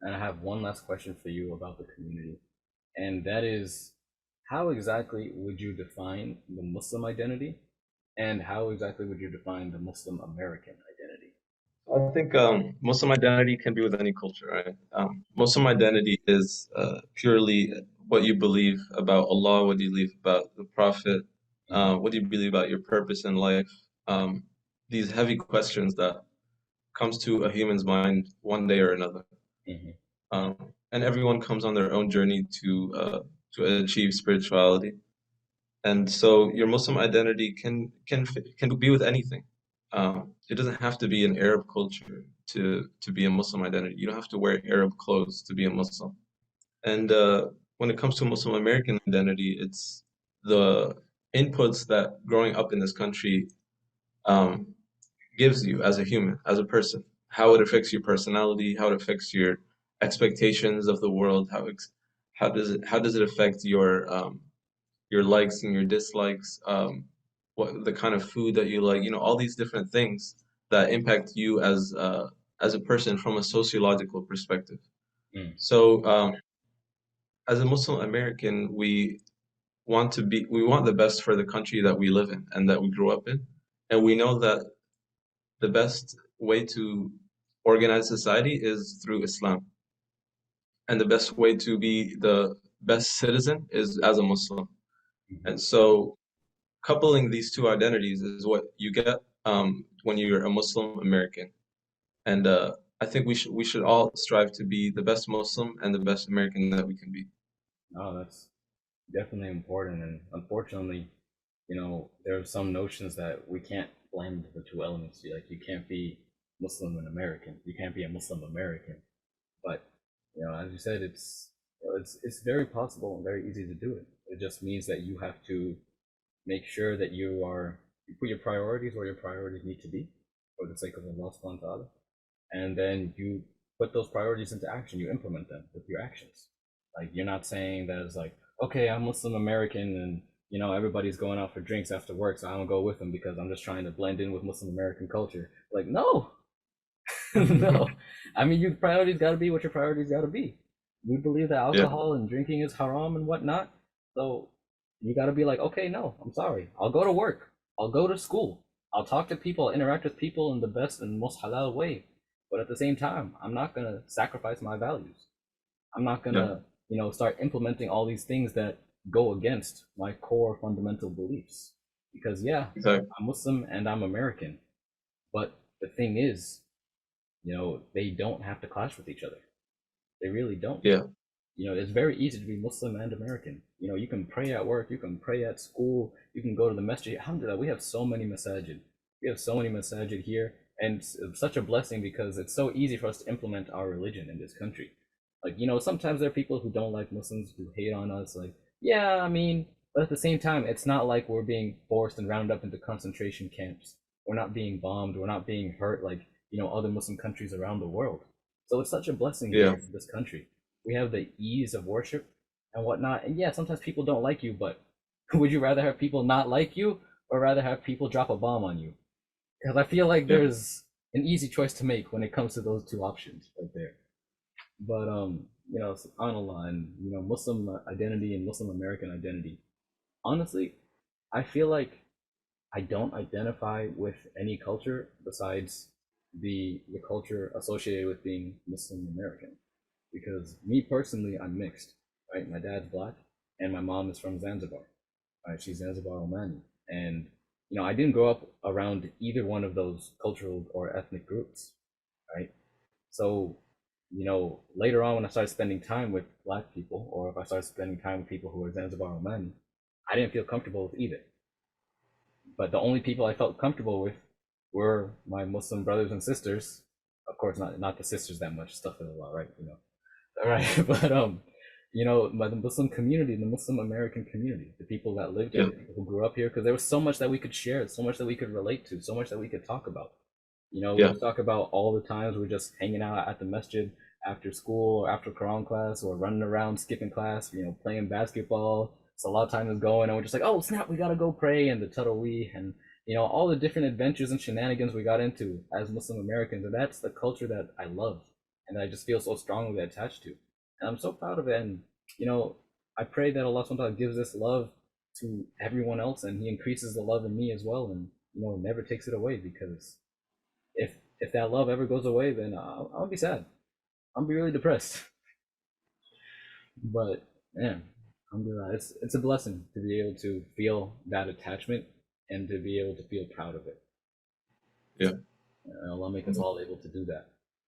and I have one last question for you about the community, and that is, how exactly would you define the Muslim identity, and how exactly would you define the Muslim American identity? I think Muslim identity can be with any culture, right? Muslim identity is purely what you believe about Allah, what do you believe about the Prophet, Hmm. what do you believe about your purpose in life? Um, these heavy questions that comes to a human's mind one day or another. Hmm. And everyone comes on their own journey to achieve spirituality. And so your Muslim identity can be with anything. It doesn't have to be an Arab culture to be a Muslim identity. You don't have to wear Arab clothes to be a Muslim. And when it comes to Muslim American identity, it's the inputs that growing up in this country um, gives you as a human, as a person, how it affects your personality, how it affects your expectations of the world, how does it affect your likes and your dislikes, what the kind of food that you like, all these different things that impact you as a person from a sociological perspective. Mm. So, as a Muslim American, we want the best for the country that we live in and that we grew up in, and we know that the best way to organize society is through Islam, and the best way to be the best citizen is as a Muslim. Hmm. And so coupling these two identities is what you get when you're a Muslim American. And I think we should all strive to be the best Muslim and the best American that we can be. No, that's definitely important, and unfortunately, there are some notions that we can't blend the two elements. Like, you can't be Muslim and American. You can't be a Muslim American. But as you said, it's very possible and very easy to do it. It just means that you have to make sure that you put your priorities where your priorities need to be for the sake of Allah subhanahu wa ta'ala. And then you put those priorities into action. You implement them with your actions. Like, you're not saying that it's like, okay, I'm Muslim American, and everybody's going out for drinks after work, so I don't go with them because I'm just trying to blend in with Muslim American culture. Like, no. No. I mean, your priorities got to be what your priorities got to be. We believe that Yeah, alcohol and drinking is haram and whatnot. So you got to be like, okay, no, I'm sorry. I'll go to work. I'll go to school. I'll talk to people, interact with people in the best and most halal way. But at the same time, I'm not going to sacrifice my values. I'm not going yeah, to, start implementing all these things that go against my core fundamental beliefs. Because, yeah, exactly. I'm Muslim and I'm American. But the thing is, they don't have to clash with each other. They really don't. Yeah, It's very easy to be Muslim and American. You can pray at work, you can pray at school, you can go to the masjid. Alhamdulillah, we have so many masajid. We have so many masajid here, and it's such a blessing because it's so easy for us to implement our religion in this country. Like, sometimes there are people who don't like Muslims, who hate on us. Like, yeah, I mean, but at the same time, it's not like we're being forced and rounded up into concentration camps. We're not being bombed. We're not being hurt like, other Muslim countries around the world. So it's such a blessing here yeah, in this country. We have the ease of worship and whatnot. And yeah, sometimes people don't like you, but would you rather have people not like you or rather have people drop a bomb on you? Because I feel like yeah, there's an easy choice to make when it comes to those two options right there. But subhanAllah, and Muslim identity and Muslim American identity. Honestly, I feel like I don't identify with any culture besides the culture associated with being Muslim American. Because me personally, I'm mixed, right? My dad's black, and my mom is from Zanzibar. Right? She's Zanzibar Omani, and I didn't grow up around either one of those cultural or ethnic groups, right? So, later on when I started spending time with black people, or if I started spending time with people who were Zanzibar Omani, I didn't feel comfortable with either. But the only people I felt comfortable with were my Muslim brothers and sisters. Of course, not the sisters that much, stuff is a lot, right? All right. But by the Muslim community, the Muslim American community, the people that lived here, yeah, the people who grew up here, because there was so much that we could share, so much that we could relate to, so much that we could talk about. We yeah, could talk about all the times we're just hanging out at the masjid after school or after Quran class or running around skipping class, playing basketball. So a lot of time is going, and we're just like, oh snap, we gotta go pray, and the tarawih, and all the different adventures and shenanigans we got into as Muslim Americans, and that's the culture that I love. and I just feel so strongly attached to. And I'm so proud of it. And you know, I pray that Allah subhanahu wa ta'ala gives this love to everyone else, and He increases the love in me as well, and you know, never takes it away. Because if that love ever goes away, then I'll be sad. I'll be really depressed. But man, alhamdulillah, it's a blessing to be able to feel that attachment and to be able to feel proud of it. Yeah. And Allah make us all able to do that.